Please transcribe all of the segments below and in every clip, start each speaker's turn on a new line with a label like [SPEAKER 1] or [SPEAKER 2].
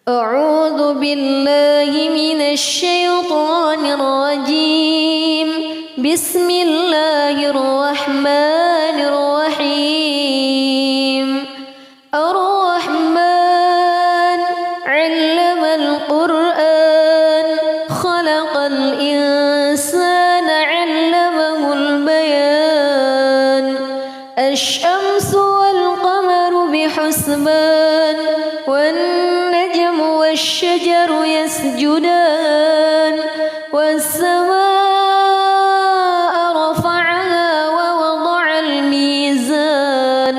[SPEAKER 1] أعوذ بالله من الشيطان الرجيم. بسم الله الرحمن الرحيم. الرحمن علم القرآن خلق الإنسان علمه البيان. الشمس والقمر بحسبان والنجم والشجر يسجدان. والسماء رفعها ووضع الميزان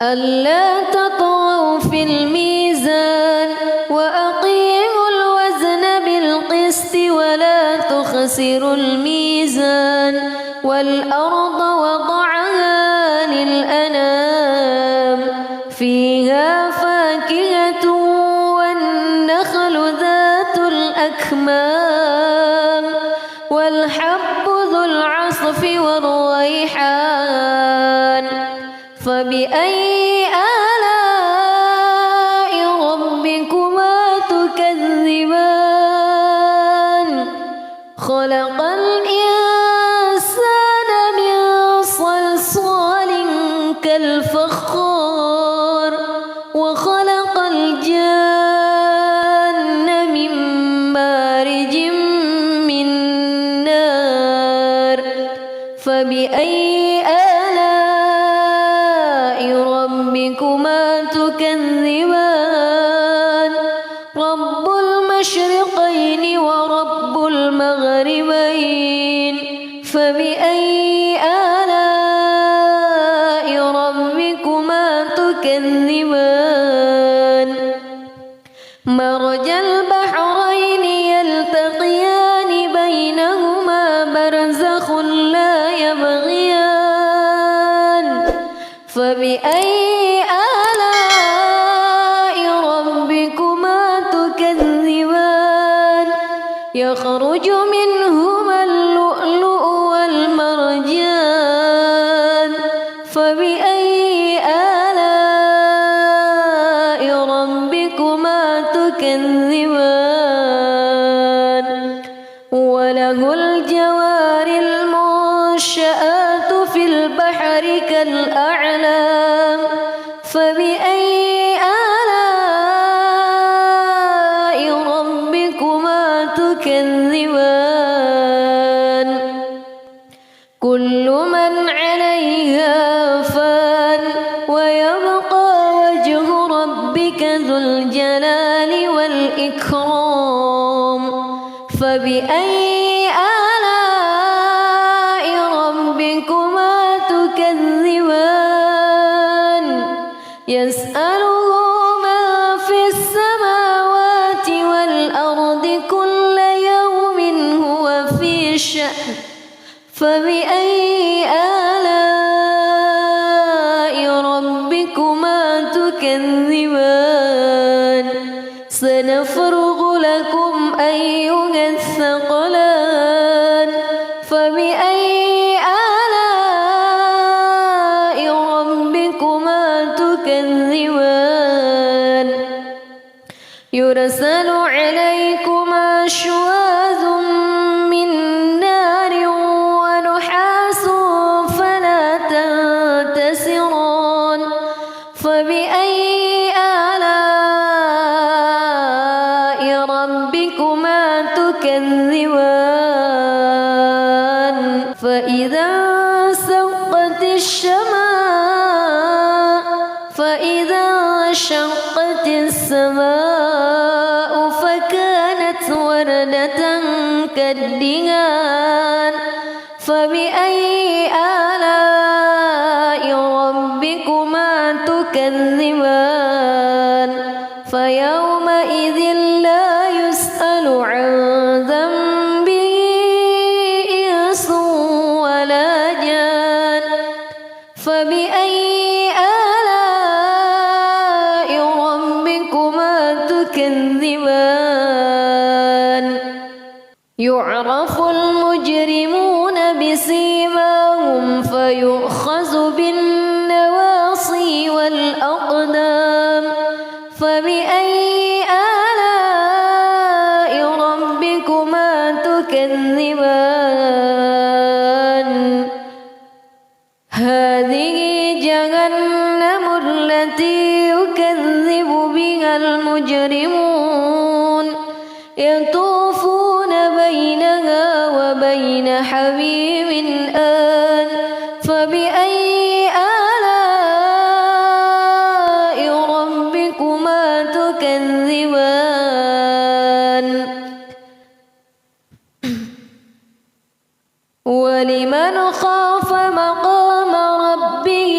[SPEAKER 1] ألا تطغوا في الميزان وأقيموا الوزن بالقسط ولا تخسروا الميزان. والأرض وضعها للأنام فيها فاكهة والنخل ذات الأكمام والحب ذو العصف والريحان. فبأي آلاء ربكما تكذبان. خلق الإنسان من صلصال كالفخار وخلق الجن من مارج من نار. فبأي آلاء ربكما تكذبان. رب المشرقين ورب المغربين. فبأي آلاء ربكما تكذبان. مرج البحرين يلتقيان بينهما برزخ لا يبغيان. فبأي آلاء ربكما تكذبان. يخرج منهما اللؤلؤ والمرجان. فبأي آلاء ربكما تكذبان. وله الجوار المنشآت في البحر كالأعلام. فبأي آلاء ربكما تكذبان. كل من عليها فان ويبقى وجه ربك ذو الجلال والإكرام. فبأي آلاء ربكما تكذبان. يسأله من في السماوات والأرض كل يوم هو في شأن. فبأي آلاء ربكما تكذبان. سنفرغ لكم أيها الثقلان. فبأي آلاء ربكما تكذبان. يرسل عليكما شواظ من نار ونحاس فلا تنتصران. فبأي آلاء ربكما تكذبان. فإذا انشقت السماء فكانت وردة كالدهان. فبأي آلاء ربكما تكذبان. فيومئذ لا يسأل عن ذنبه إنس ولا جان. فبأي آلاء ربكما تكذبان. يعرف المجرمون بسيماهم فيؤخذ بالنواصي والأقدام. فبأي آلاء ربكما تكذبان هذه جهنم التي يكذب بها المجرمون يطوفون بينها وبين حميم آن فبأي آلاء ربكما تكذبان ولمن خاف مقام ربه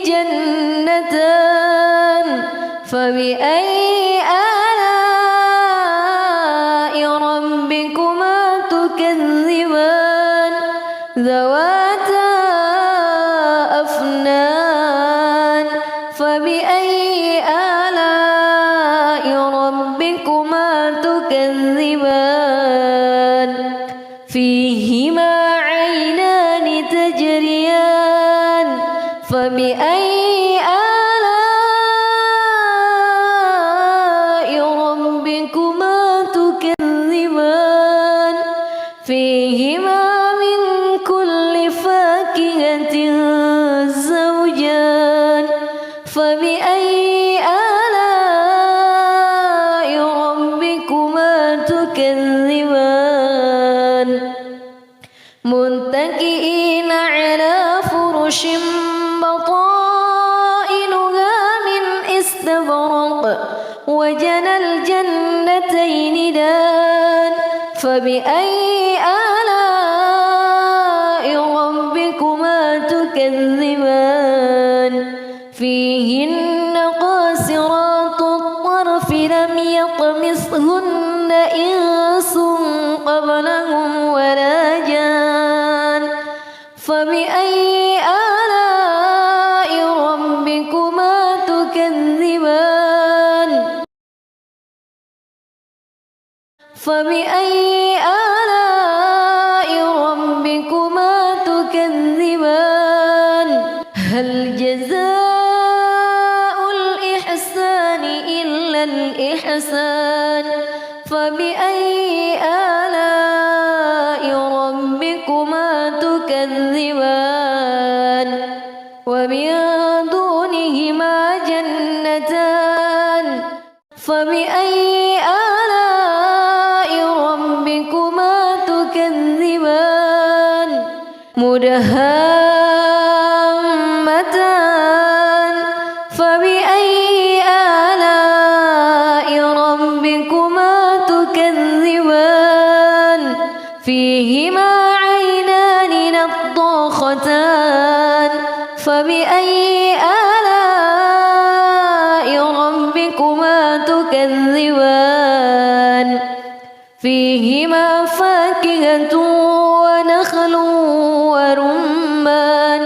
[SPEAKER 1] جنتان فبأي آلاء ربكما تكذبان ذواتا أفنان فبأي آلاء ربكما تكذبان فيهما عينان تجريان فبأي آلاء ربكما تكذبان فيهما من كل فاكهة زوجان فبأي آلاء ربكما تكذبان متكئين على فرش بطائنها من استبرق وجنى الجنتين دان فبأي آلاء ربكما تكذبان فيهن قاصرات الطرف لم يطمثهن إنس قبلهم ولا جان فبأي آلاء ربكما تكذبان فبأي آلاء ربكما تكذبان هل جزاء الإحسان إلا الإحسان فبأي آلاء ربكما تكذبان ومن دونهما جنتان فبأي آلاء ربكما تكذبان مدهامتان فبأي آلاء ربكما تكذبان فيهما عينان نضاختان فبأي آلاء ربكما تكذبان فيهما فاكهة ونخل ورمان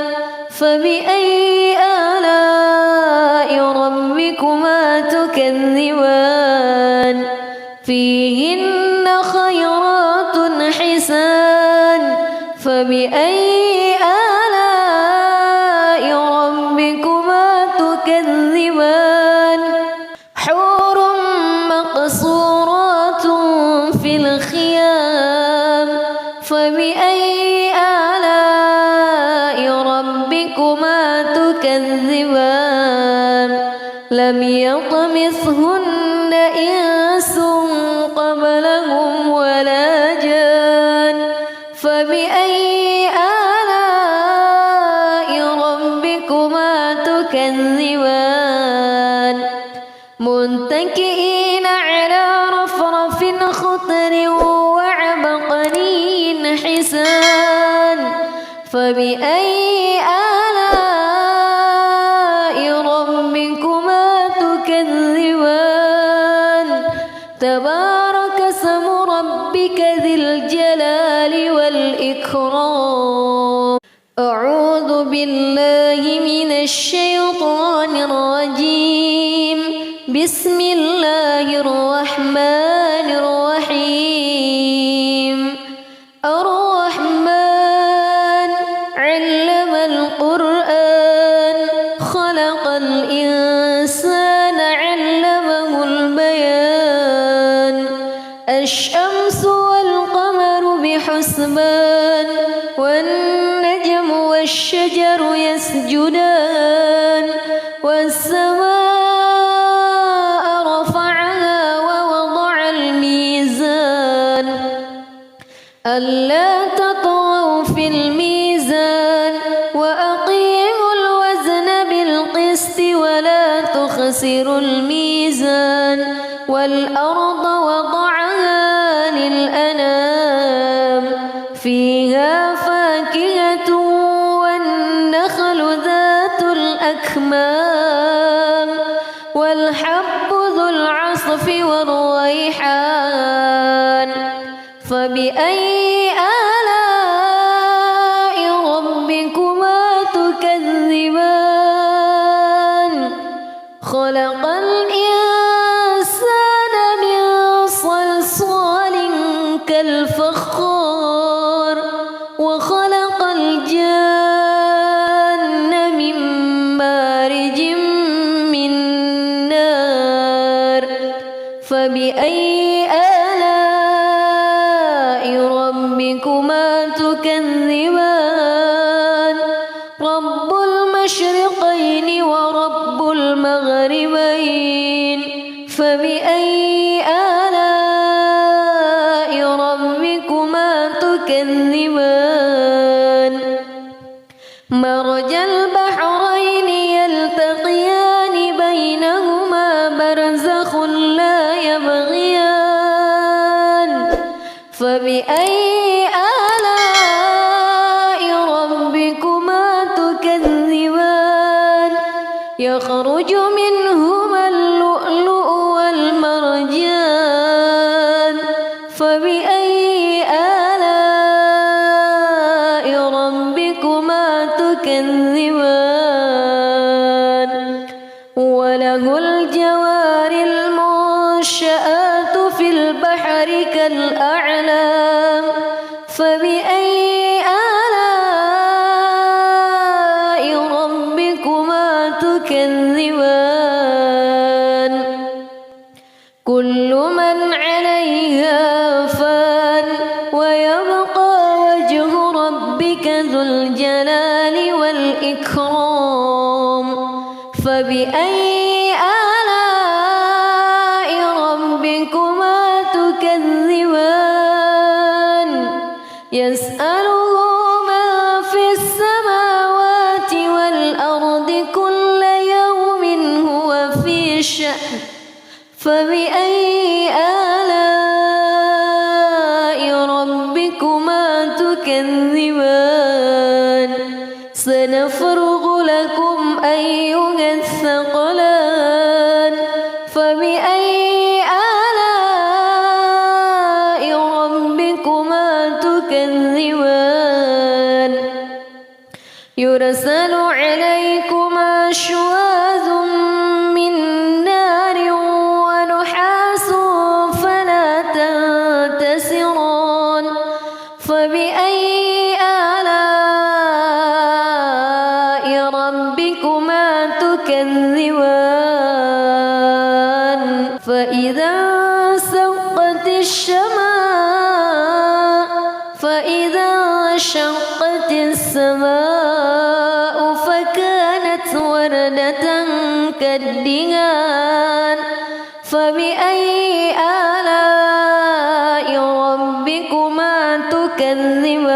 [SPEAKER 1] فبأي آلاء ربكما تكذبان فيهن خيرات حسان فبأي آلاء ربكما تكذبان حور مقصورات في الخيام فبأي آلاء ربكما تكذبان لم يطمثهن إنس قبلهم ولا جان فبأي آلاء ربكما تكذبان متكئين على رفرف خضر وعبقري حسان فبأي آلاء ربكما تكذبان تبارك اسم ربك ذي الجلال والإكرام أعوذ بالله من الشيطان الرجيم بسم الله الرحمن الرحيم الرحمن علم القرآن خلق الإنسان علمه البيان الشمس والقمر بحسبان والنجم والشجر يسجدان والسماء رفعها ووضع الميزان ألا تطغوا في الميزان وأقيموا الوزن بالقسط ولا تخسروا الميزان والأرض وضعها للأنام فيها فاكهة والنخل ذات الأكمام والحب ذو العصف والريحان فبأي آلاء ربكما تكذبان خلق الإنسان من صلصال كالفخار وخلق الجان من مارج من نار فبأي آلاء ربكما تكذبان رب المشرقين ورب المغربين فبأي آلاء ربكما تكذبان مرج البحرين يلتقيان بينهما برزخ لا يبغيان فبأي آلاء ربكما تكذبان يخرج منهما اللؤلؤ والمرجان فبأي آلاء ربكما تكذبان وله الجوار المنشآت في البحر كالأعلام فبأي آلاء ربكما تكذبان كل من عليها فان ويبقى وجه ربك ذو الجلال والإكرام فبأي آلاء ربكما تكذبان يسأله من في السماوات والأرض كل يوم هو في شأن فبأي آلاء ربكما تكذبان سنفرغ لكم أيها الثقلان فبأي آلاء ربكما تكذبان يرسل عليكما شواظ من نار ونحاس فلا تنتصران فبأي آلاء ربكما تكذبان فإذا انشقت السماء فكانت وردة كالدهان فبأي آلاء ربكما تكذبان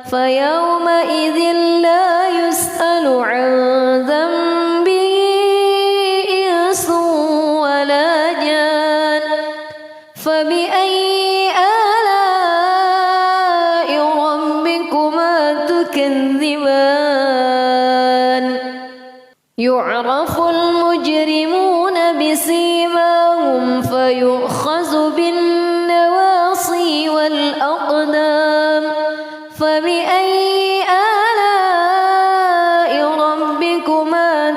[SPEAKER 1] فيومئذ لا يسأل عن ذنبه إنس ولا جان فبأي آلاء ربكما تكذبان يعرف المجرمون بسيماهم فيؤخذ بالنواصي والأقدام فبأي آلاء ربكما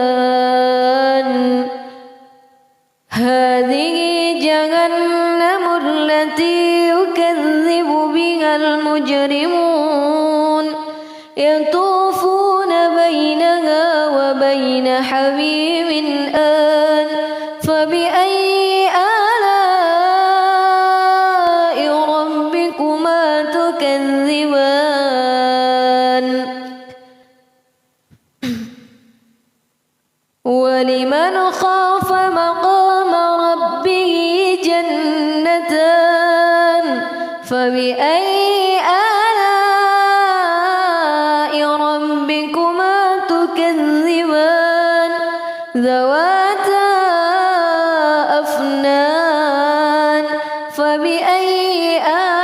[SPEAKER 1] تكذبان هذه جهنم التي يكذب بها المجرمون يطوفون بينها وبين حميم آن فبأي ولمن خاف مقام ربه جنتان فبأي آلاء ربكما تكذبان ذواتا أفنان فبأي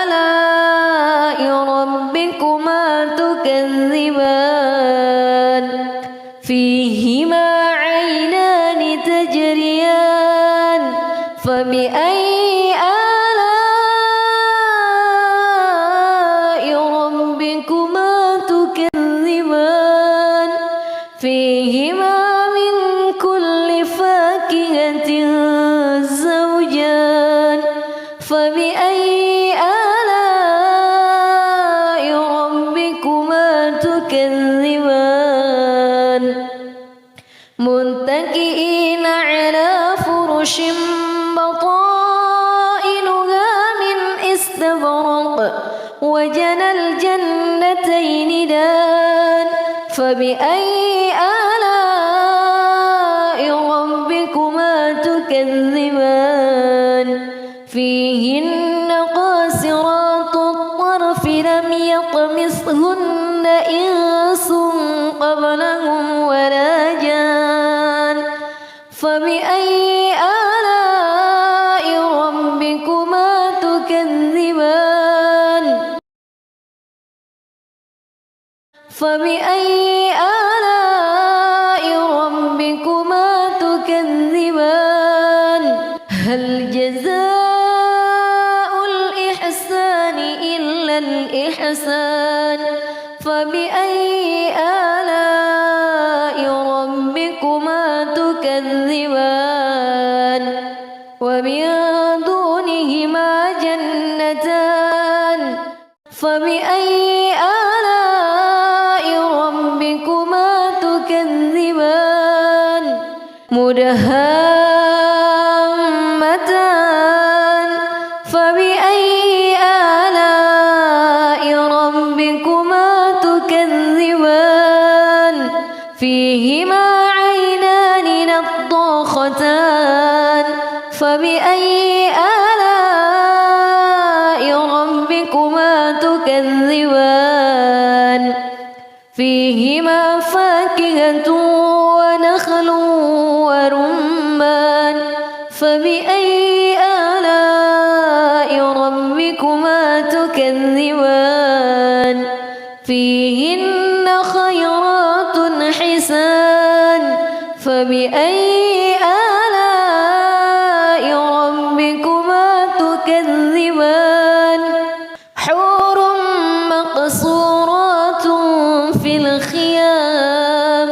[SPEAKER 1] آلاء ربكما تكذبان فيهما عينان تجريان فبأي آلاء ربكما تكذبان فيهما من كل فاكهة زوجان فبأي آلاء ربكما تكذبان متكئين على فرش بطائنها من استبرق وجنى الجنتين دان فبأي آلاء ربكما تكذبان فيهن قاصرات الطرف لم يطمثهن إنس قبلهم ولا جان فبأي آلاء ربكما تكذبان فبأي آلاء ربكما تكذبان هل جزاء الإحسان إلا الإحسان فبأي آلاء ربكما تكذبان ومن دونهما جنتان فبأي آلاء ربكما تكذبان مدهامتان فبأي آلاء ربكما تكذبان فيهما عينان نضاختان فبأي آلاء ربكما تكذبان فيهما فاكهة ونخل ورمان فبأي آلاء ربكما تكذبان فيهن خيرات حسان فبأي آلاء ربكما تكذبان حور مقصورات في الخيام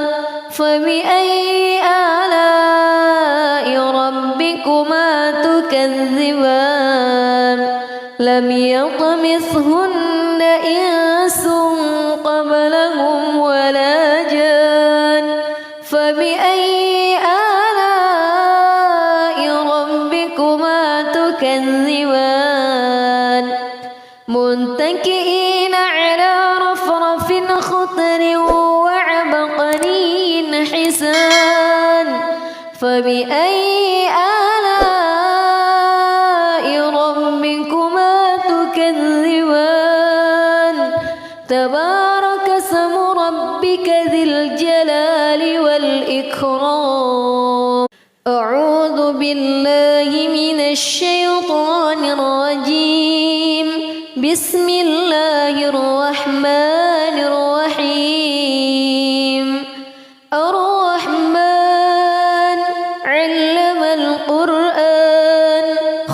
[SPEAKER 1] فبأي آلاء ربكما تكذبان لم يطمثهن إنس قبلهم ولا جان فبأي آلاء ربكما تكذبان متكئين على رفرف خضر وعبقري حسان فبأي آلاء ربكما تكذبان تبارك اسم ربك ذي الجلال والإكرام أعوذ بالله من الشيطان الرجيم بسم الله الرحمن الرحيم الرحمن علم القرآن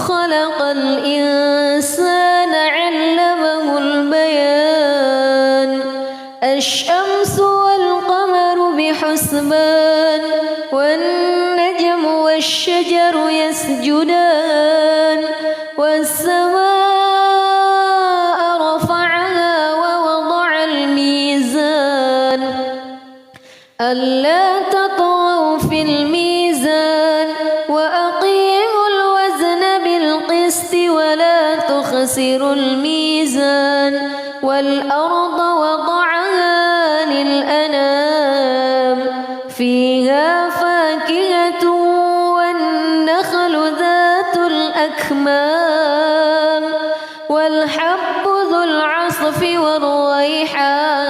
[SPEAKER 1] خلق الإنسان علمه البيان الشمس والقمر بحسبان والنجم والشجر يسجدان والسماء رفعها ووضع الميزان ألا تطغوا في الميزان وأقيموا الوزن بالقسط ولا تخسروا الميزان والأرض وضعها للأنام فيها فاكهة الأكمام والحب ذو العصف والريحان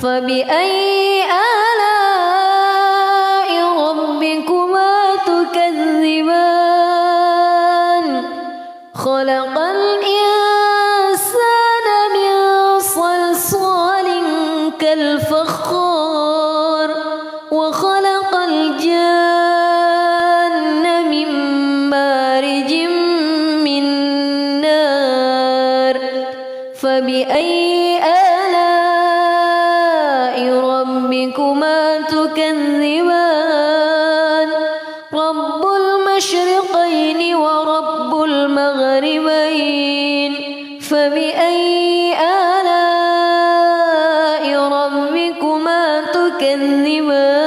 [SPEAKER 1] فبأي آلاء ربكما تكذبان خلق الإنسان من صلصال كالفخار وخلق الجان من مارج من نار فبأي آلاء ربكما تكذبان رب المشرقين ورب المغربين فبأي آلاء ربكما تكذبان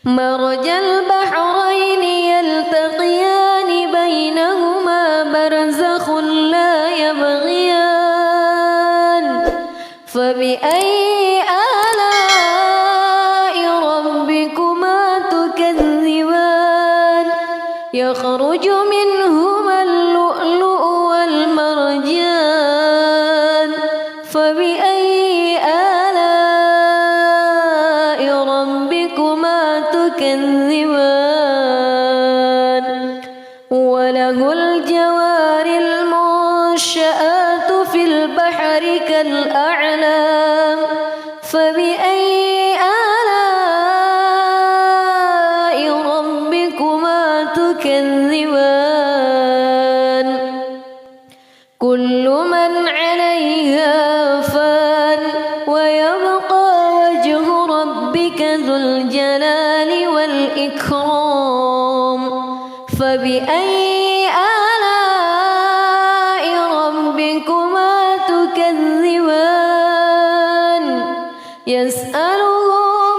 [SPEAKER 1] مرج البحرين يلتقيان بينهما برزخ لا يبغيان فبأي آلاء ربكما تكذبان يخرج منهما اللؤلؤ والمرجان فبأي آلاء ربكما تكذبان وله الجوار المنشآت في البحر كالأعلام فبأي آلاء ربكما تكذبان كل من عليها فان ويبقى وجه ربك ذو الجلال والإكرام فبأي آلاء ربكما تكذبان يسأله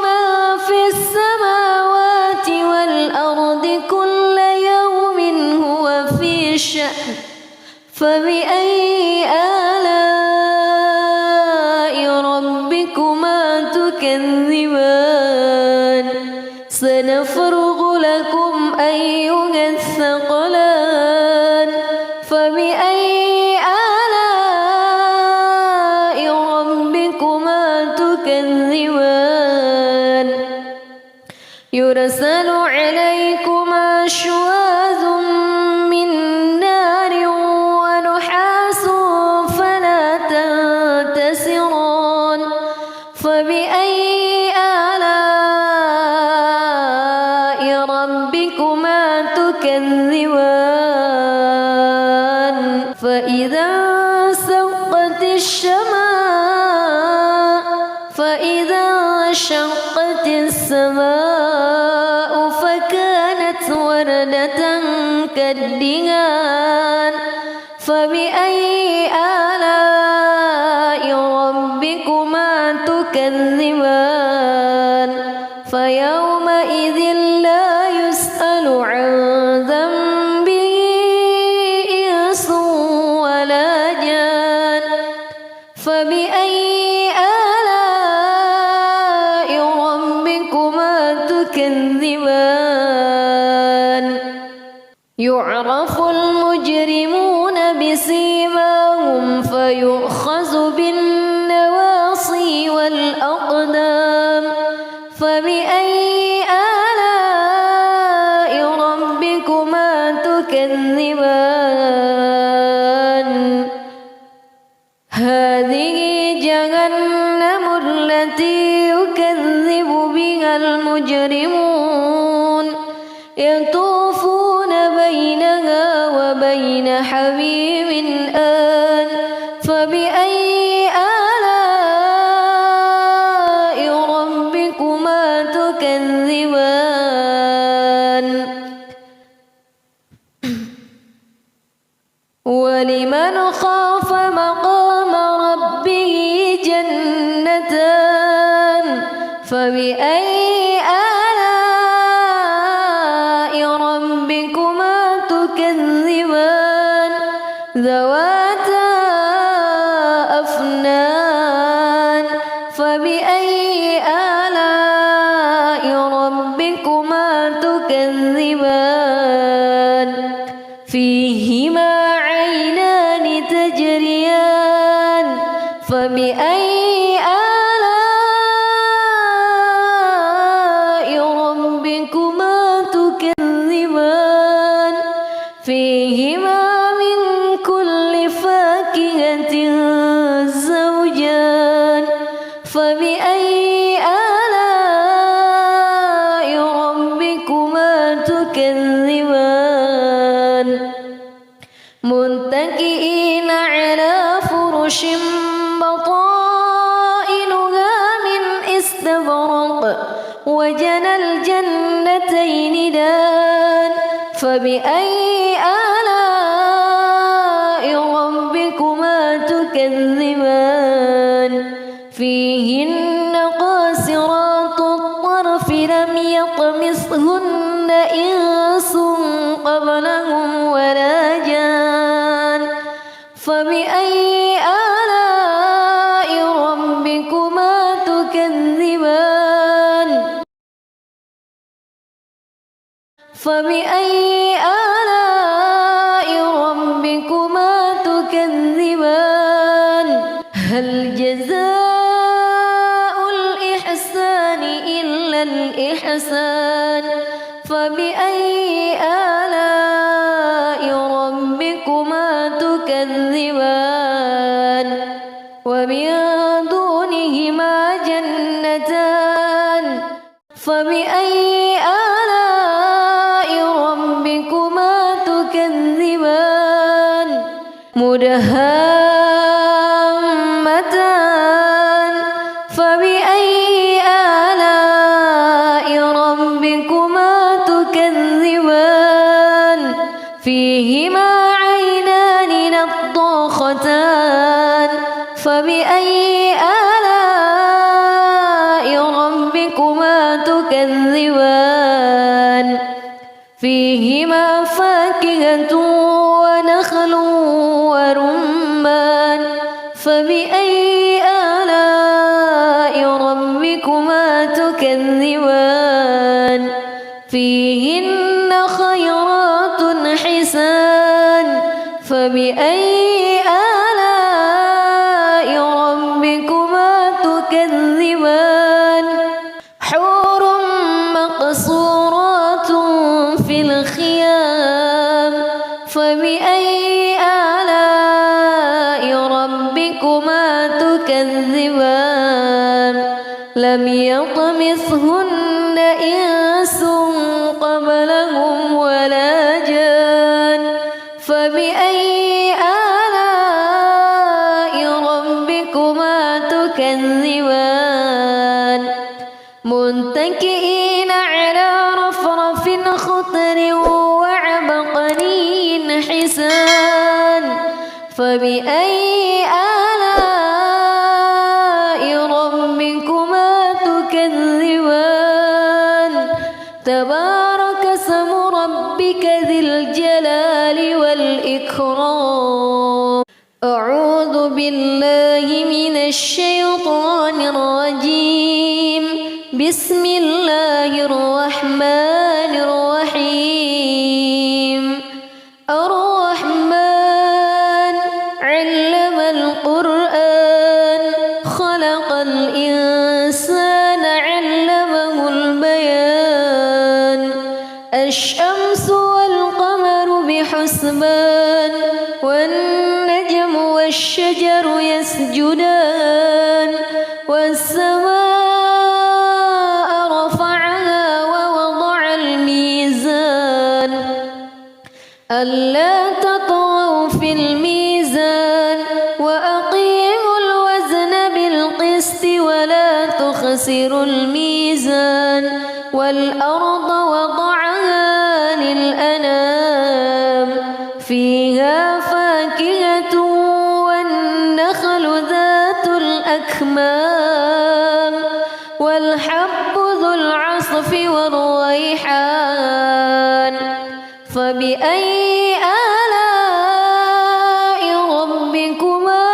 [SPEAKER 1] من في السماوات والأرض كل يوم هو في شأن فبأي آلاء ربكما تكذبان سنفرغ لكم أيها الثقلان فبأي آلاء ربكما تكذبان يرسل عليكما شواظ من نار ونحاس فلا تنتصران فبأي آلاء ربكما تكذبان فإذا انشقت السماء فكانت وردة كالدهان فبأي آلاء ربكما تكذبان فيومئذ لا يسأل عن ذنبه إنس ولا جان فبأي آلاء ربكما تكذبان يعرف المجرمون بسيماهم فيؤخذ بالنواصي والأقدام فبأي آلاء ربكما تكذبان هذه جهنم التي يكذب بها المجرمون يطوفون بينها وبين حميم آن فبأي آلاء ربكما تكذبان ولمن خاف مقام ربه جنتان فبأي آلاء ربكما تكذبان ذواتا أفنان فبأي آلاء ربكما تكذبان فيهما من كل فاكهة زوجان فبأي آلاء ربكما تكذبان متكئين على فرش بطائنها من استبرق وجنى الجنتين دان فبأي آلاء ربكما تكذبان فيهن قاصرات الطرف لم يطمثهن إنس قبلهم ولا جان فبأي آلاء ربكما تكذبان فبأي آلاء ربكما تكذبان هل جزاء الإحسان إلا الإحسان فبأي آلاء ربكما تكذبان ومن دونهما جنتان فبأي آلاء ربكما تكذبان مدهامتان فبأي آلاء ربكما تكذبان فيهما عينان نضاختان فبأي آلاء ربكما تكذبان فيهما فاكهة ونخل ورمان فبأي آلاء ربكما تكذبان فيهن خيرات حسان فبأي آلاء ربكما تكذبان حور مقصورات في الخيام فبأي آلاء ربكما تكذبان لم يطمثهن إنس قبلهم ولا جان فبأي آلاء ربكما تكذبان متكئين على رفرف خضر وعبقري حسان فبأي آلاء ربكما تكذبان تبارك اسم ربك ذي الجلال والإكرام أعوذ بالله من الشيطان الرجيم بسم الله الرحمن الرحيم الرحمن علم القرآن خلق الإنسان علمه البيان الشمس والقمر بحسبان والنجم والشجر يسجدان والسماء رفعها ووضع الميزان ألا تطغوا في الميزان وأقيموا الوزن بالقسط ولا تخسروا الميزان والأرض وضعها للأنام فيها فاكهة والنخل ذات الأكمام والحب ذو العصف والريحان فبأي آلاء ربكما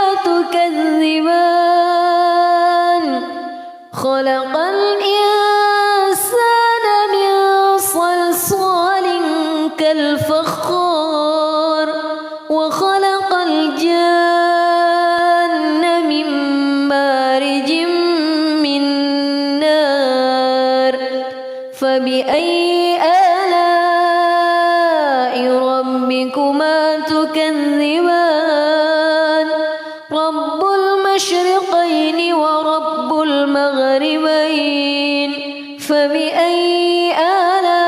[SPEAKER 1] تكذبان خلق الإنسان من صلصال كالفخار وخلق الجان من مارج من نار فبأي آلاء ربكما ربكما تكذبان رب المشرقين ورب المغربين فبأي آلاء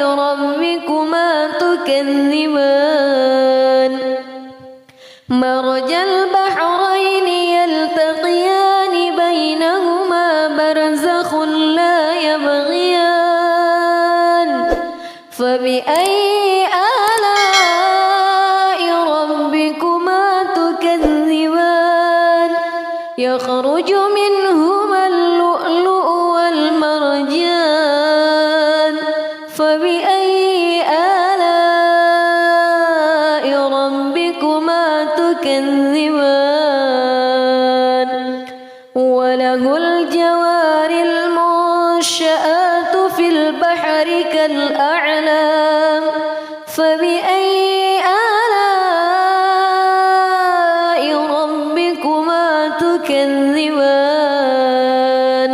[SPEAKER 1] ربكما تكذبان مرج البحرين يلتقيان بينهما برزخ لا يبغيان فبأي آلاء ربكما تكذبان يخرج منهما اللؤلؤ والمرجان فبأي آلاء ربكما تكذبان وله الجوار المنشآت في البحر كالأعلام فبأي آلاء ربكما تكذبان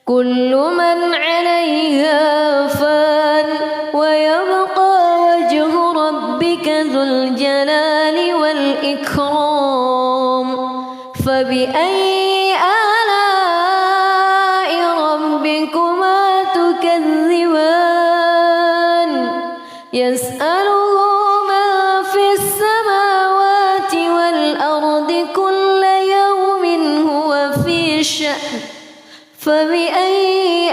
[SPEAKER 1] كل من عليها فان ويبقى وجه ربك ذو الجلال والإكرام فبأي آلاء ربكما تكذبان يسأله من في السماوات والأرض كل يوم هو في شأن فبأي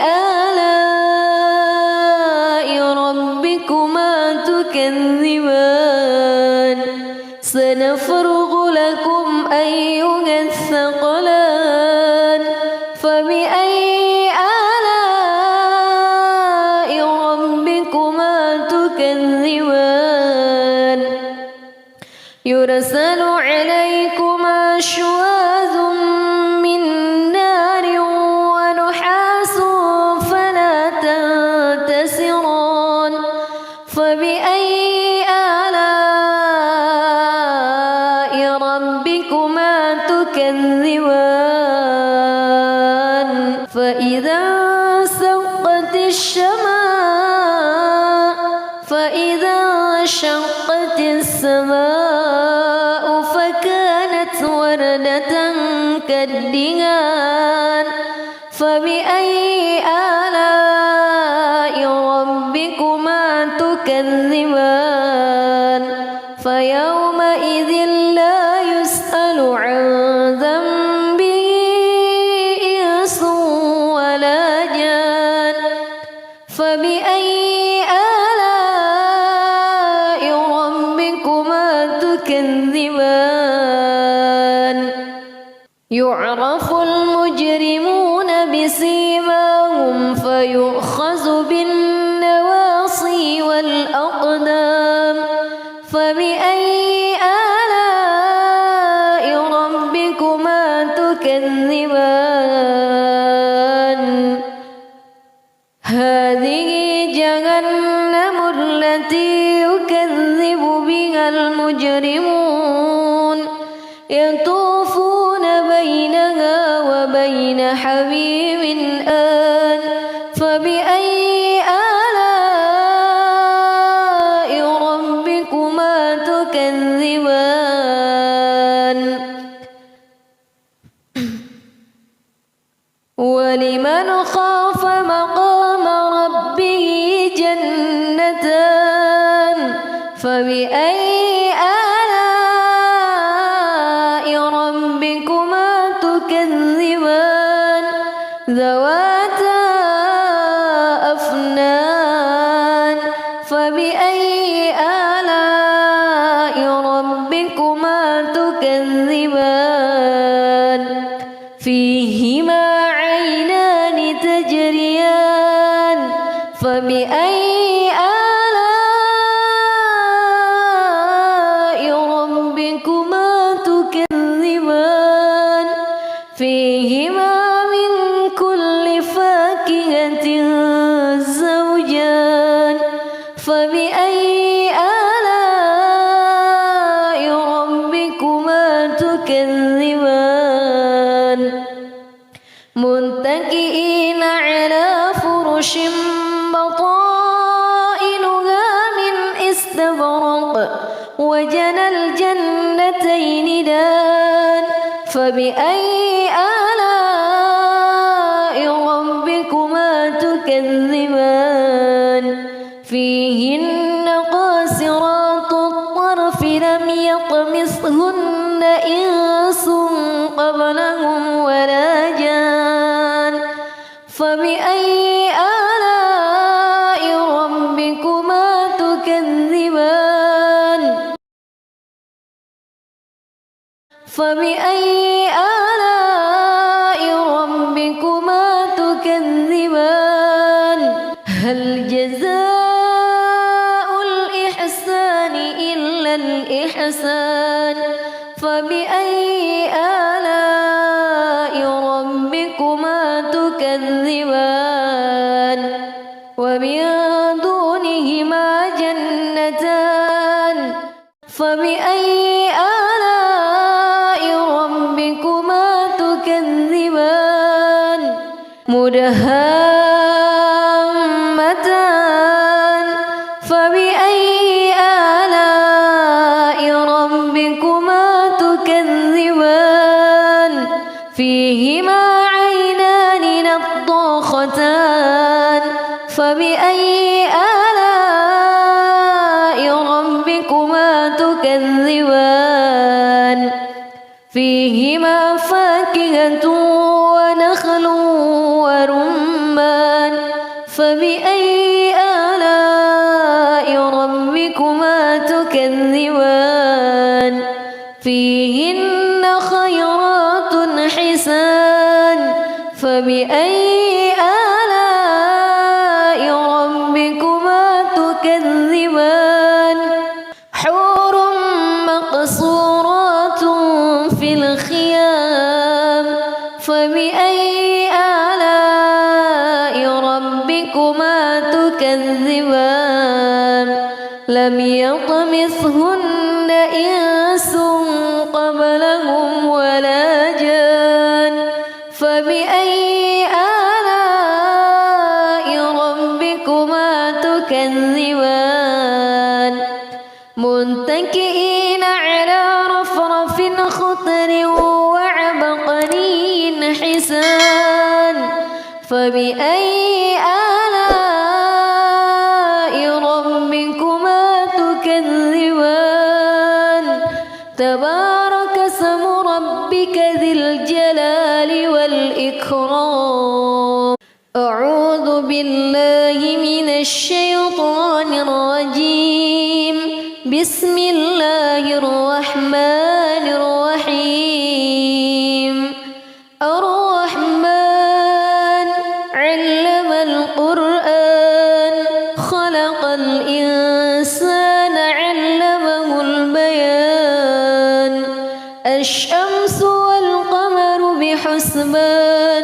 [SPEAKER 1] آلاء ربكما تكذبان سنفرغ لكم أيها الثقلان فبأي آلاء ربكما تكذبان يرسل عليكما شواظ من نار ونحاس فلا تنتصران فبأي آلاء ربكما تكذبان فإذا انشقت السماء فكانت وردة كالدهان فبأي آلاء ربكما تكذبان فيومئذ لا يسأل عن ذنبه إنس ولا جان فبأي آلاء ربكما تكذبان يعرف المجرمون بسيماهم فيؤخذ بالنواصي والأقدام فبأي آلاء ربكما تكذبان هذه جهنم التي يكذب بها المجرمون يطوفون بينها وبين حميم آن فبأي آلاء ربكما تكذبان ولمن خاف مقام ربه جنتان فبأي آلاء ربكما تكذبان ذواتا أفنان فبأي آلاء ربكما تكذبان فيهما عينان تجريان فبأي آلاء ربكما تكذبان فيهما من كل فاكهة زوجان فبأي آلاء ربكما تكذبان متكئين على فرش بطائنها وجنى الجنتين دان فبأي آلاء ربكما تكذبان فيهن قاصرات الطرف لم يطمثهن إنس قبلهم ولا جان فبأي آلاء ربكما تكذبان فبأي آلاء ربكما تكذبان هل جزاء الإحسان إلا الإحسان فبأي آلاء ربكما تكذبان ومن دونهما جنتان فبأي آلاء ربكما تكذبان مدهامتان فبأي آلاء ربكما تكذبان فيهما عينان نضاختان فبأي آلاء ربكما تكذبان فيهما فاكهة ونخل ورمان فبأي آلاء ربكما تكذبان فيهن خيرات حسان فبأي آلاء ربكما تكذبان حور مقصورات في الخيام فبأي آلاء ربكما تكذبان لم يطمثهن إنس قبلهم ولا جان فبأي آلاء ربكما تكذبان متكئين على رفرف خضر وعبقري حسان فبأي آلاء ربكما تكذبان تبارك اسم ربك ذي الجلال والإكرام أعوذ بالله من الشيطان الرجيم بسم الله الرحمن الرحيم الرحمن علم القرآن خلق الإنسان علمه البيان الشمس والقمر بحسبان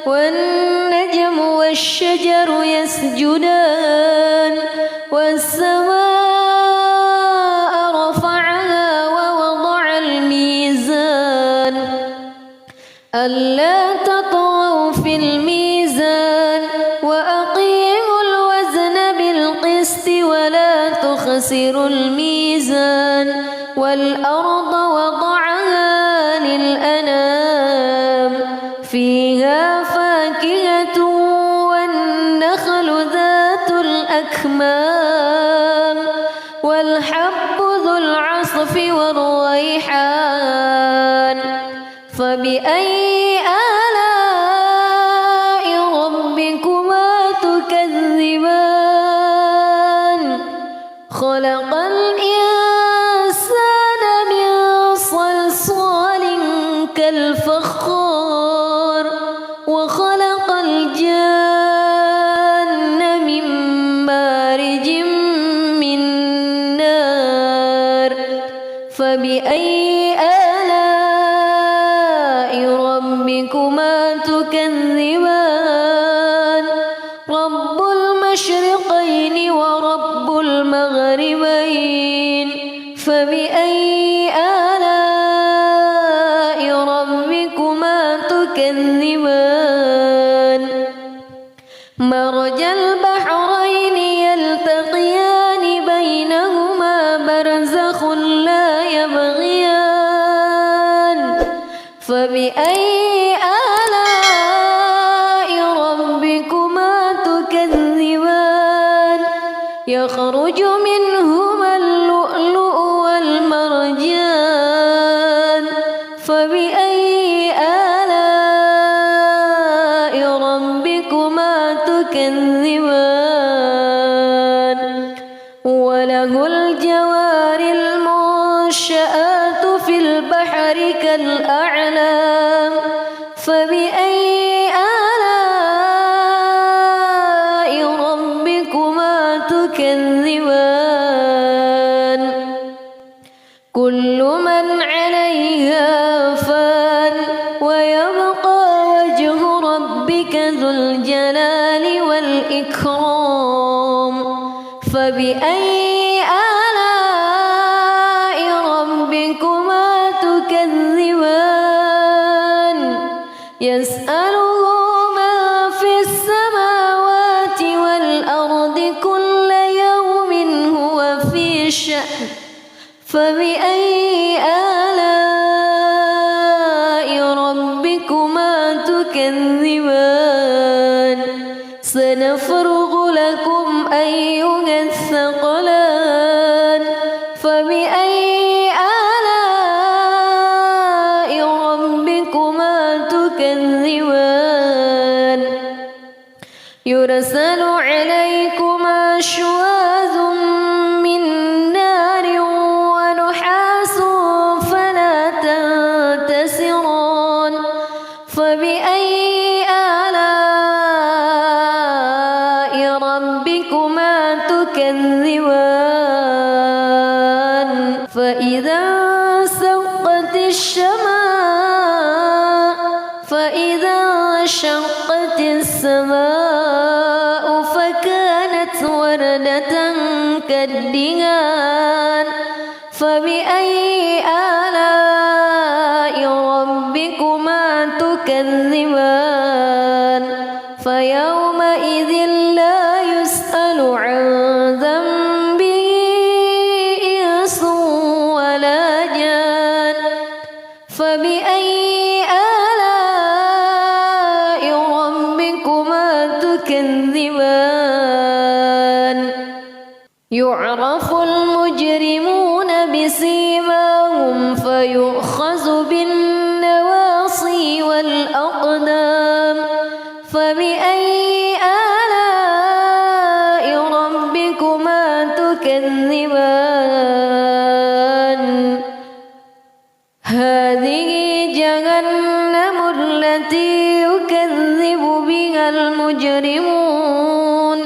[SPEAKER 1] والنجم والشجر يسجدان والسماء رفعها ووضع الميزان ألا تطغوا في الميزان وأقيموا الوزن بالقسط ولا تخسروا الميزان والأرض وضعها للأنام فيها فاكهة والنخل ذات الأكمام والحب ذو العصف والريحان فبأي آلاء ربكما تكذبان خلق الإنسان من صلصال كالفخار وخلق الجان من مارج من نار فبأي آلاء ربكما تكذبان رب المشرقين ورب المغربين فبأي آلاء ربكما تكذبان مرج البحرين يلتقيان بينهما برزخ يخرج منهما اللؤلؤ والمرجان فبأي آلاء ربكما تكذبان وله الجوار المنشآت في البحر كالأعلام فبأي آلاء ربكما تكذبان كل من عليها فان ويبقى وجه ربك ذو الجلال والإكرام فبأي آلاء ربكما تكذبان يسأله من في السماوات والأرض كل يوم هو في شأن فبأي آلاء ربكما تكذبان سنفرغ لكم أيها الثقلان فبأي آلاء ربكما تكذبان يرسل عليكما شواظ من نار ونحاس فلا تنتصران فبأي آلاء ربكما تكذبان فإذا انشقت السماء فكانت وردة كالدهان فبأي آلاء ربكما تكذبان فيومئذ لا يسأل عن ذنبه إنس ولا جان فبأي آلاء ربكما تكذبان يعرف المجرمون بسيماهم فيؤخذ بالنواصي والأقدام فبأي آلاء ربكما تكذبان هذه جهنم التي يكذب بها المجرمون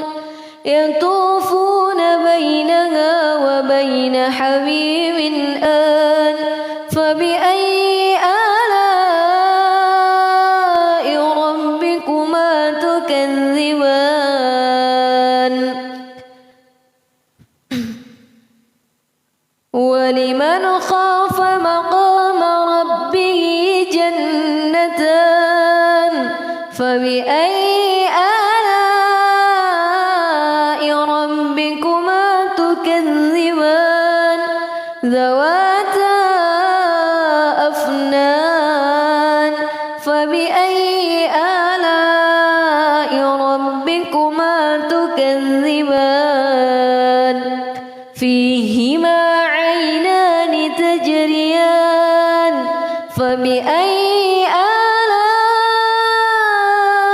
[SPEAKER 1] يطوفون بينها وبين حميم آن فبأي آلاء ربكما تكذبان ولمن خاف مقام ربه جنتان فبأي آلاء ربكما تكذبان ذواتا أفنان فبأي آلاء ربكما تكذبان فيهما عينان تجريان فبأي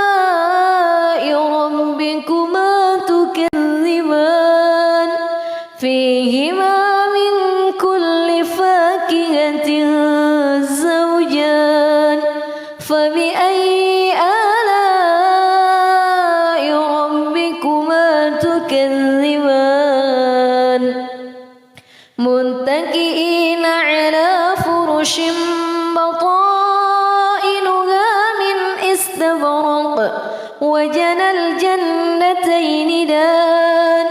[SPEAKER 1] آلاء ربكما تكذبان فيهما من كل فاكهة زوجان فبأي آلاء ربكما تكذبان متكئين على فرش بطائنها من استبرق وجنى الجنتين دان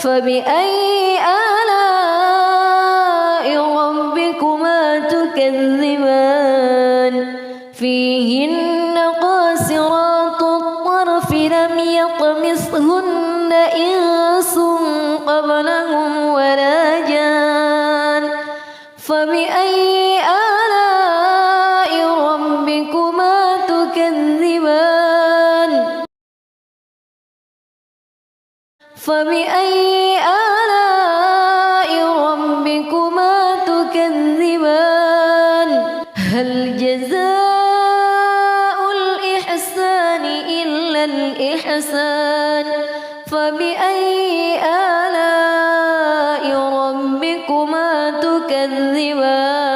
[SPEAKER 1] فبأي آلاء ربكما تكذبان فيهن قاصرات الطرف لم يطمثهن إنس قبلهم ولا جان فبأي آلاء ربكما تكذبان فبأي آلاء ربكما تكذبان هل جزاء الإحسان إلا الإحسان فبأي آلاء ربكما تكذبان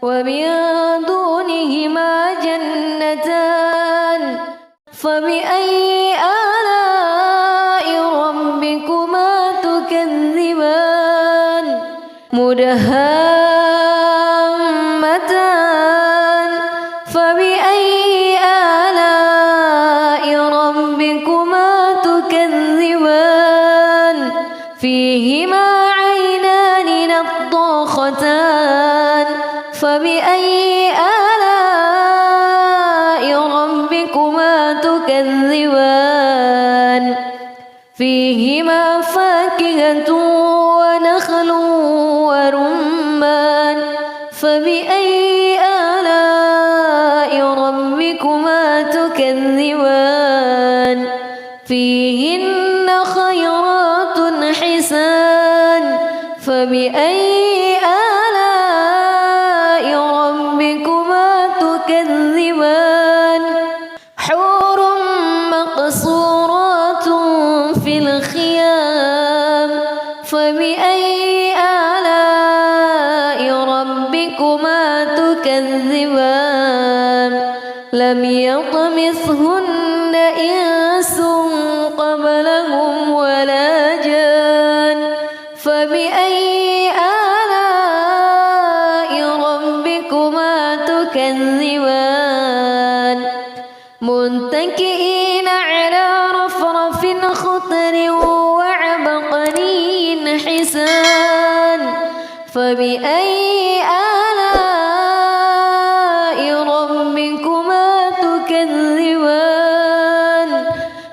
[SPEAKER 1] ومن دونهما جنتان فبأي آلاء ربكما تكذبان مدهامتان فبأي آلاء ربكما تكذبان فيهما عينان نضاختان فبأي آلاء ربكما تكذبان فيهما فاكهة ونخل ورمان فبأي آلاء ربكما تكذبان فيهن خيرات حسان فبأي آلاء ربكما تكذبان حور مقصورات في الخيام فبأي آلاء ربكما تكذبان لم يطمثهن إنس قبلهم ولا جان فبأي آلاء ربكما تكذبان متكئين على رفرف خضر وعبقري حسان فبأي آلاء ربكما تكذبان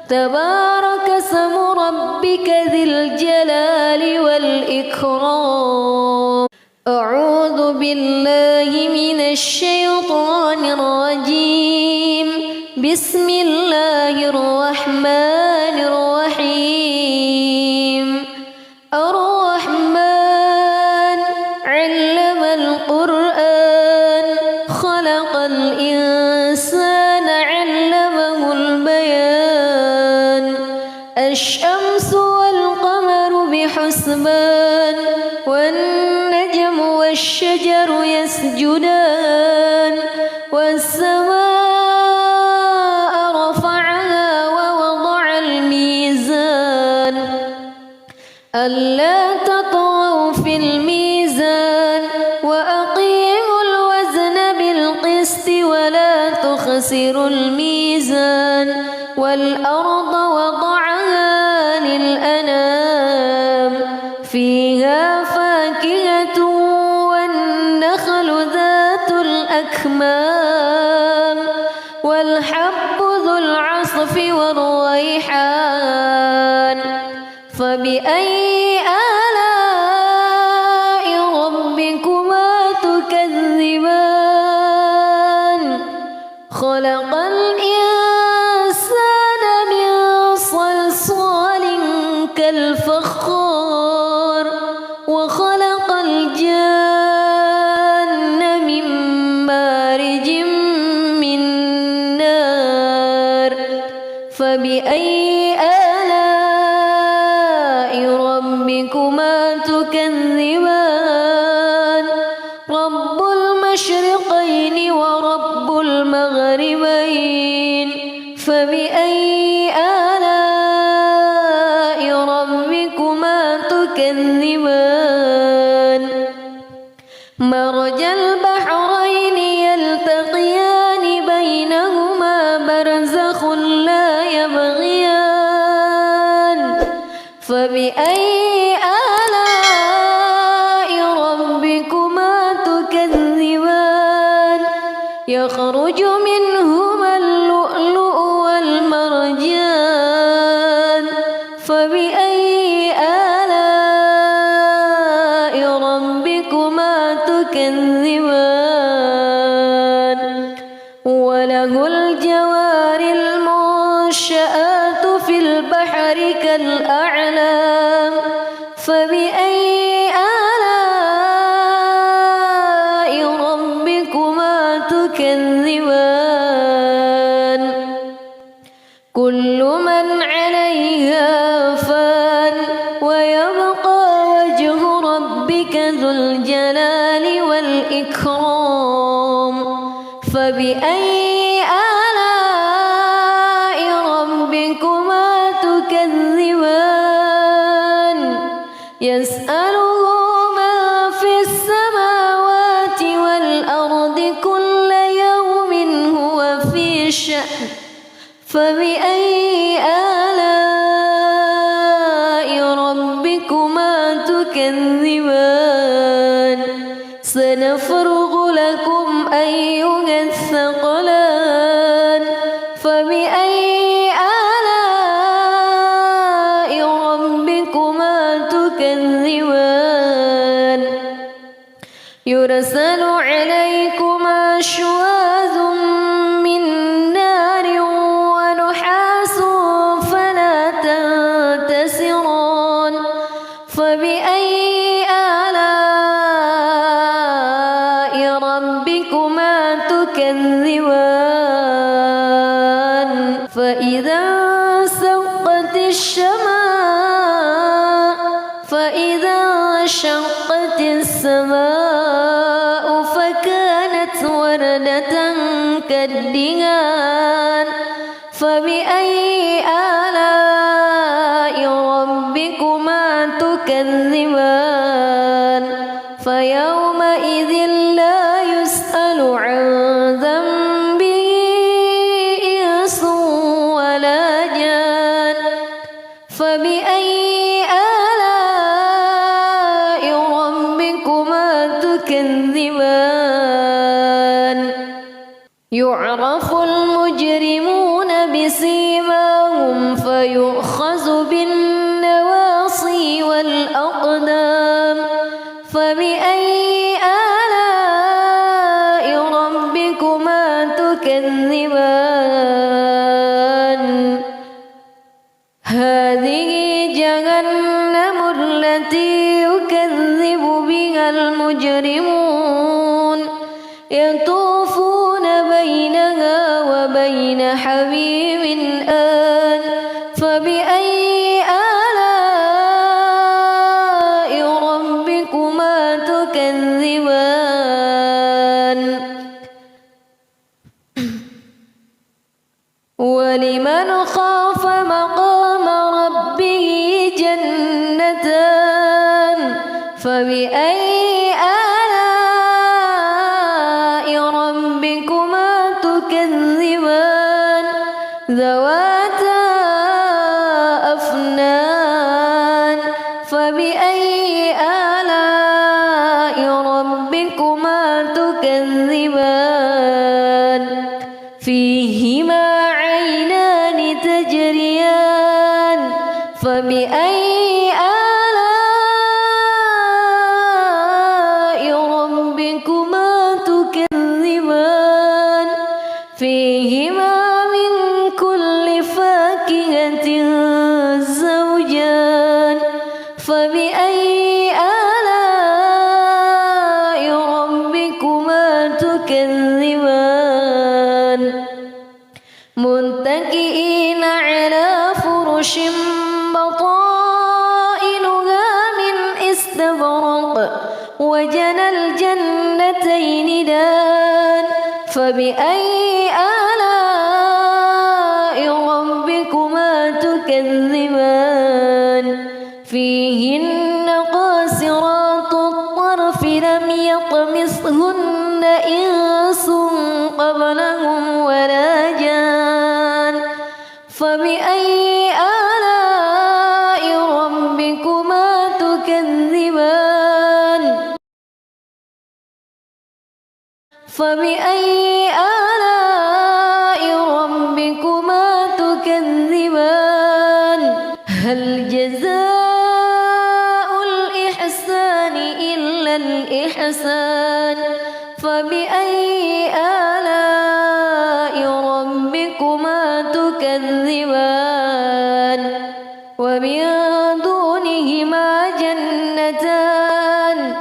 [SPEAKER 1] تبارك اسم ربك ذي الجلال والإكرام أعوذ بالله من الشيطان الرجيم بسم الله الرحمن الرحيم الرحمن علم القرآن خلق الإنسان علمه البيان الشمس والقمر بحسبان والنجم والشجر يسجدان والسماء رفعها ووضع الميزان ألا تطغوا في الميزان وأقيموا الوزن بالقسط ولا تخسروا الميزان والأرض وضعها للأنام فيها فاكهة والنخل ذات الأكمام والحب ذو العصف والريحان فبأي آلاء ربكما تكذبان خلق الإنسان من صلصال كالفخار وخلق الجان من مارج من نار فبأي آلاء ربكما تكذبان رب المشرقين ورب المغربين فبأي آلاء ربكما تكذبان مرج البحرين يلتقيان بينهما برزخ لا يبغيان فبأي آلاء ربكما تكذبان يخرج منهما اللؤلؤ والمرجان فبأي آلاء ربكما تكذبان وله الجوار المنشآت في في البحر كالأعلام فبأي آلاء ربكما تكذبان كل من عليها فان ويبقى وجه ربك ذو الجلال والإكرام فبأي آلاء ربكما تكذبان يسأله من في السماوات والأرض كل يوم هو في شأن فبأي آلاء ربكما تكذبان سنفرغ لكم أيها الثقلان فبأي آلاء ربكما تكذبان يرسل عليكما شواظ من نار ونحاس فلا تنتصران فبأي آلاء ربكما تكذبان فإذا انشقت السماء فكانت وردة كالدهان فبأي آلاء ربكما تكذبان فيومئذ لا يسأل عن ذنبه إنس ولا جان فبأي آلاء ربكما تكذبان يعرف المجرمون بسيماهم فيؤخذ بالنواصي والأقدام فبأي آلاء ربكما تكذبان هذه جهنم التي يكذب بها المجرمون يطوفون بينها وبين حميم آن فبأي آلاء ربكما تكذبان ولمن خاف مقام ربه جنتان فبأي آلاء ربكما تكذبان ذواتا أفنان فبأي آلاء ربكما تكذبان فيهما عينان تجريان فبأي آلاء ربكما تكذبان فيهما من كل فاكهة زوجان فبأي آلاء ربكما تكذبان متكئين على فرش بطائنها من استبرق وجنى الجنتين دان فبأي آلاء ربكما تكذبان فيهن قاصرات الطرف لم يطمثهن إنس قبلهم ولا جان فبأي آلاء ربكما تكذبان فبأي آلاء ربكما تكذبان هل جزاء الإحسان إلا الإحسان فبأي آلاء ربكما تكذبان ومن دونهما جنتان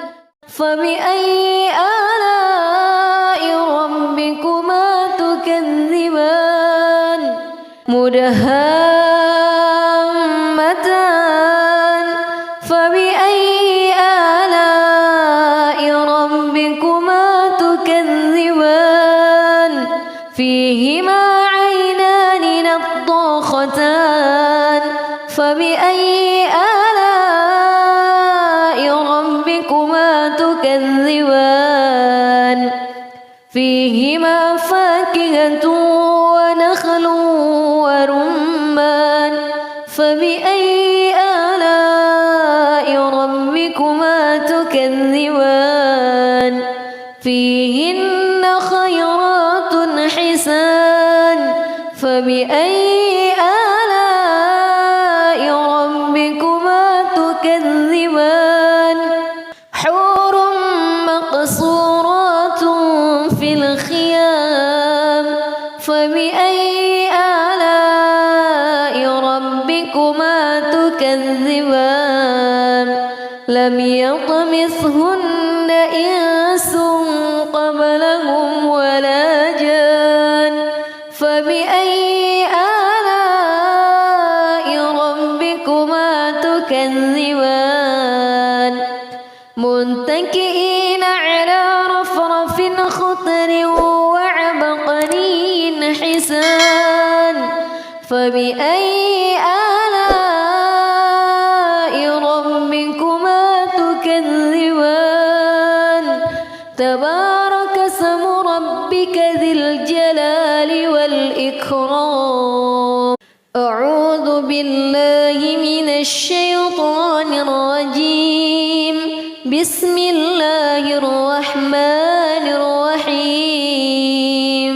[SPEAKER 1] فبأي آلاء ربكما تكذبان مدهامتان فبأي آلاء ربكما تكذبان فيهما عينان نضاختان فبأي آلاء ربكما تكذبان فيهما فاكهة ونخل ورمان فبأي آلاء ربكما تكذبان فيهن خيرات حسان فبأي آلاء ربكما تكذبان حور مقصورات في الخيام فبأي آلاء ربكما تكذبان لم يطمثهن إنس قبلهم ولا جان فبأي آلاء ربكما تكذبان متكئين على رفرف خضر وعبقري حسان فبأي آلاء ربكما تكذبان تبارك اسم ربك ذي الجلال والإكرام أعوذ بالله من الشيطان الرجيم بسم الله الرحمن الرحيم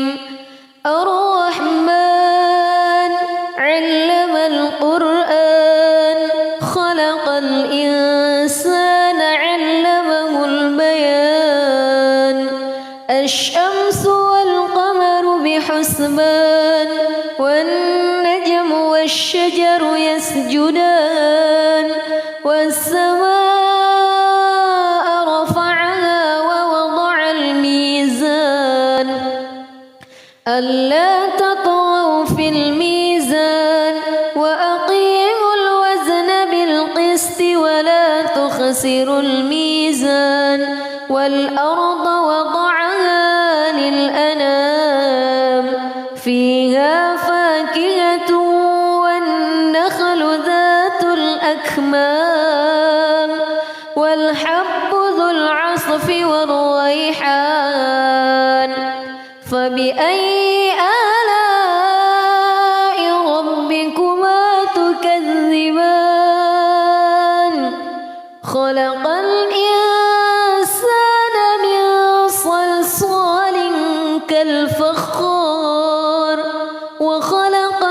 [SPEAKER 1] الرحمن علم القرآن خلق الإنسان علمه البيان الشمس والقمر بحسبان والنجم والشجر يسجدان والسماء رفعها ووضع الميزان ألا تطغوا في الميزان وأقيموا الوزن بالقسط ولا تخسروا الميزان والأرض وضعها للأنام فيها فاكهة والنخل ذات الأكمام والحب ذو العصف والريحان فبأي آلاء ربكما تكذبان خلق الإنسان من صلصال كالفخار وخلق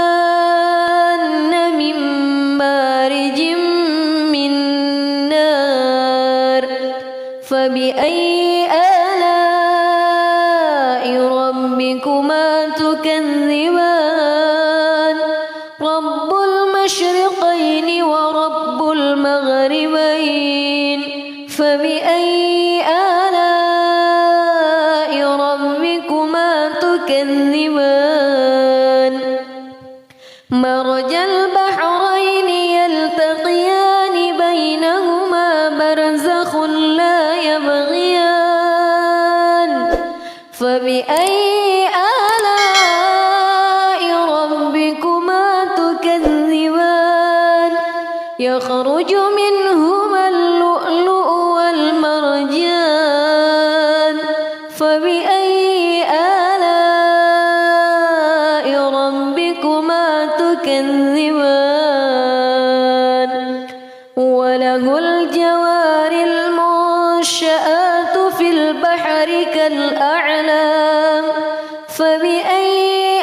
[SPEAKER 1] الجان من مارج من نار فبأي آلاء ربكما تكذبان رب المشرقين ورب المغربين فبأي آلاء ربكما تكذبان مرج البحرين يلتقيان بينهما برزخ لا يبغيان فبأي آلاء ربكما تكذبان يخرج منهما اللؤلؤ والمرجان فبأي آلاء ربكما تكذبان وله الجوار المنشآت في البحر كالأعلام فبأي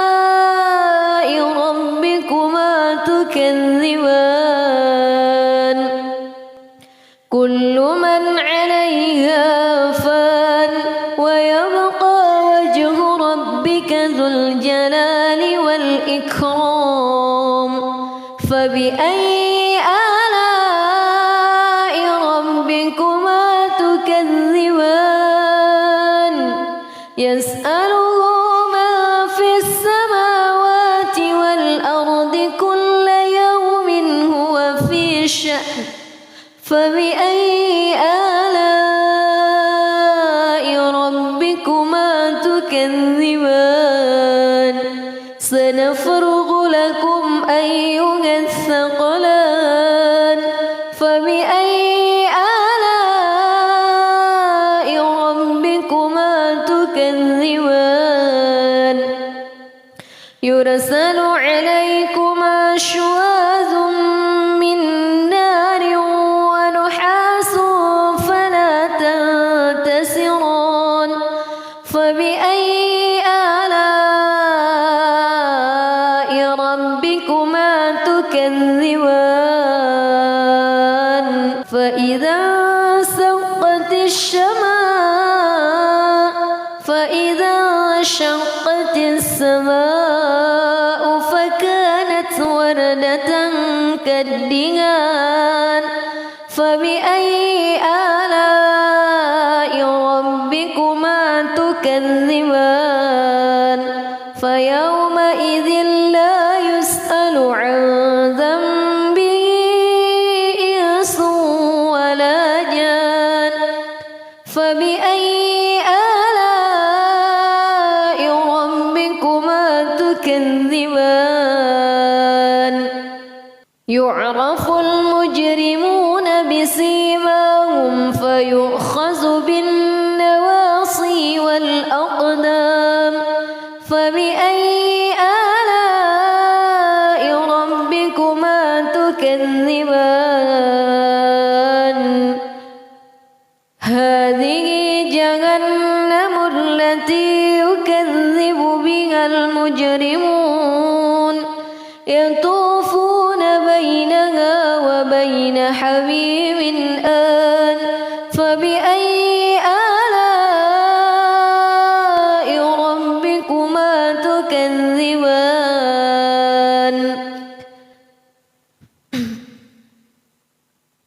[SPEAKER 1] آلاء ربكما تكذبان كل من عليها فان ويبقى وجه ربك ذو الجلال والإكرام فبأي آلاء ربكما تكذبان يسأله من في السماوات والأرض كل يوم هو في شأن فبأي آلاء ربكما تكذبان سنفرغ لكم أيها الثقلان فبأي آلاء ربكما تكذبان يرسل عليكما شواظ من نار ونحاس فلا تنتصران فبأي آلاء ربكما تكذبان فإذا انشقت السماء فكانت وردة كالدهان فبأي آلاء ربكما تكذبان فيومئذ لا يسأل عن ذنبه إنس ولا جان فبأي آلاء ربكما تكذبان يعرف المجرمون بسيماهم فيؤخذ بالنواصي والأقدام فبأي آلاء ربكما تكذبان هذه جهنم التي يكذب بها المجرمون يطوفون بينها وبين حميم آن فبأي آلاء ربكما تكذبان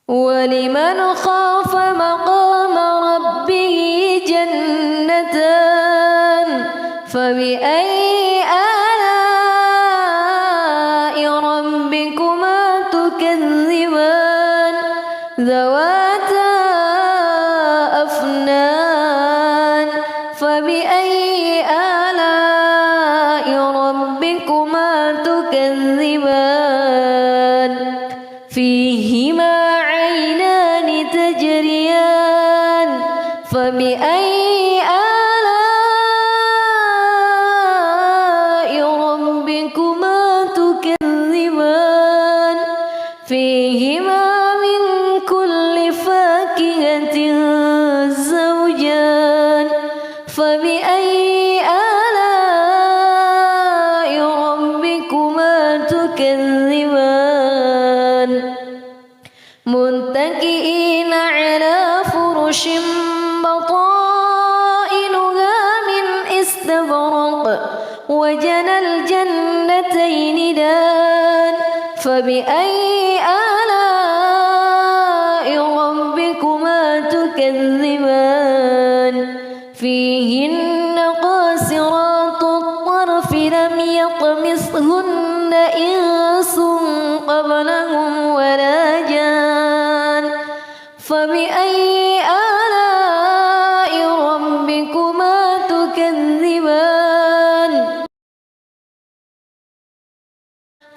[SPEAKER 1] ولمن خاف مقام ربه جنتان فبأي آلاء ربكما تكذبان ذواتا أفنان فبأي آلاء ربكما تكذبان فيهما عينان تجريان فبأي آلاء ربكما تكذبان فيهما من كل فاكهة زوجان فبأي آلاء ربكما تكذبان متكئين على فرش بطائنها من استبرق وجنى الجنتين دان فبأي آلاء ربكما تكذبان فيهن قاصرات الطرف لم يطمثهن إنس قبلهم ولا جان فبأي آلاء ربكما تكذبان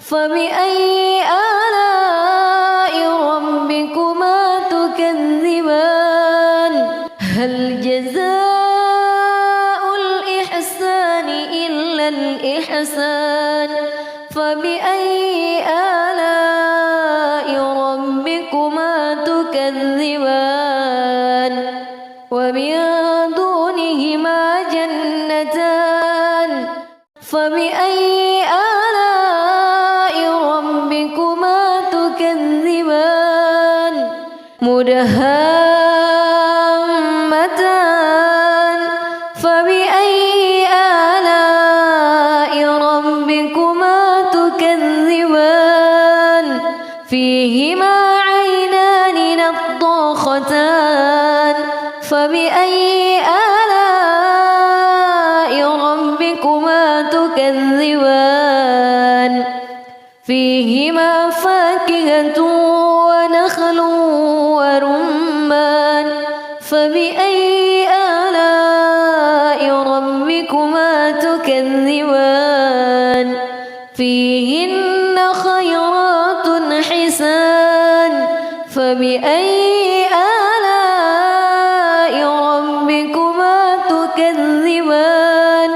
[SPEAKER 1] فبأي آلاء ربكما تكذبان هل جزاء الإحسان إلا الإحسان فبأي آلاء ربكما تكذبان ومن دونهما جنتان فبأي آلاء ربكما تكذبان مدهامتان فبأي آلاء ربكما تكذبان فيهما عينان نضاختان فبأي آلاء ربكما تكذبان فيهما فاكهة ونخل ورمان فبأي آلاء ربكما تكذبان فيهن خيرات حسان فبأي آلاء ربكما تكذبان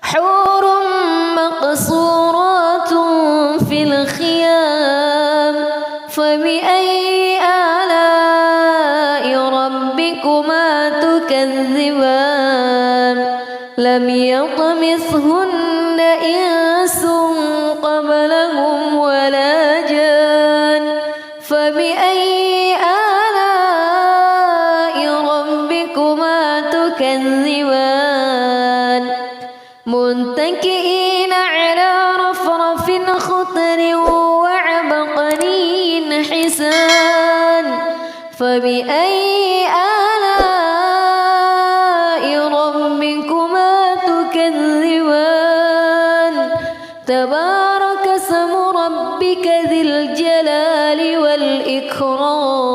[SPEAKER 1] حور مقصورات في الخيام فبأي آلاء ربكما تكذبان لم يطمثهن إنس قبلهم ولا جان فبأي آلاء ربكما تكذبان متكئين على رفرف خضر وعبقري حسان فبأي آلاء ربكما تكذبان تبارك اسم ربك ذي الجلال والإكرام